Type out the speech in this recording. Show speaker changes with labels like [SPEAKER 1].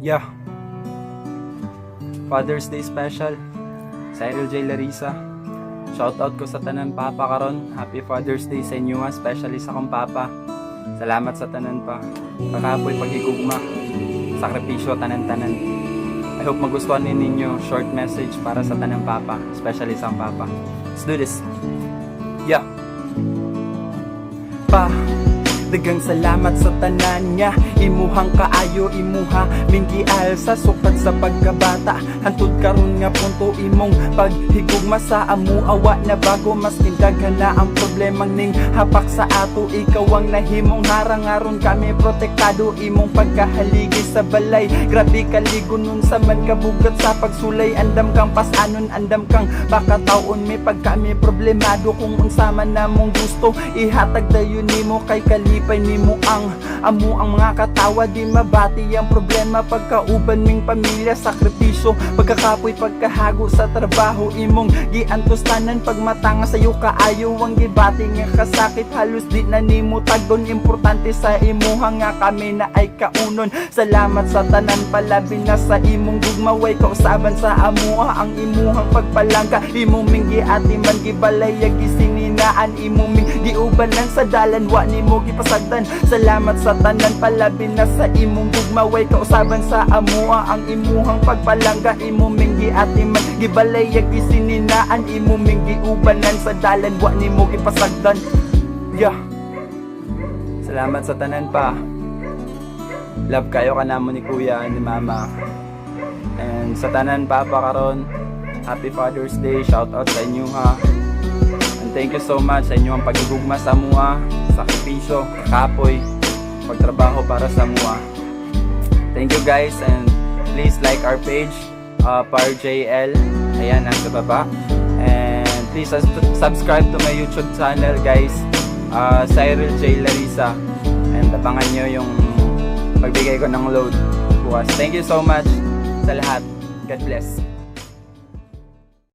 [SPEAKER 1] Yeah. Father's Day special. Cyril J. Larissa. Shoutout ko sa tanan papa karon. Happy Father's Day sa inyo, especially sa akong papa. Salamat sa tanan pa. Pagkapoy paghigugma. Sakripisyo tanan-tanan. I hope magustuhan ninyo short message para sa tanan papa, especially sa akong papa. Let's do this. Yeah. Pa, dagang salamat sa tanan niya. Imuhang kaayo, imuha minggial sa sukat sa pagkabata. Hantud karon nga punto imong paghigugma sa amu awa na bago. Mas kindaghan na ang problemang ning hapak sa ato. Ikaw ang nahimong harang aron kami protektado. Imong pagkahaligi sa balay, grabe kaligo nun sa man kabugat sa pagsulay. Andam kang pasanon, andam kang pakataon. May pagkami problemado kung unsa man namong gusto. Ihatag dayon nimo kay kalipay nimo ang amo ang mga katawa. Di mabati ang problema pagkauban ming pamilya. Sakripisyo, pagkakapoy, pagkahago sa trabaho. Imong giantustanan pagmatanga sa'yo kaayo. Ang gibati nga kasakit halos di na nimo tagdon. Importante sa imuha nga kami na ay kaunon. Salamat sa tanan palabi na sa imong gugmaway. Kausaban sa amuha ang imuhang pagpalangka. Imong ming giati man gibalayag isininaan. Imong ming giuban lang sa dalan wa nimo gipasagdan. Salamat sa tanan palabi na sa imong gugmaway. Kausaban sa amuha ang imuhang pagpalangga. Imong ming giati man gibalayag isininaan. Imong ming giuban lang sa dalan wa nimo gipasagdan. Yeah. Salamat sa tanan pa. Love kayo ka namo ni kuya ni mama. And sa tanan papa karon, Happy Father's Day. Shout out sa inyo ha. And thank you so much sa inyong pagigugma sa mua, sakripisyo, kapoy, pagtrabaho para sa mua. Thank you guys, and please like our page, ParJL. Ayan, nasa baba. And please subscribe to my YouTube channel guys, Cyril J. Larissa. And abangan nyo yung pagbigay ko ng load bukas. Thank you so much sa lahat. God bless.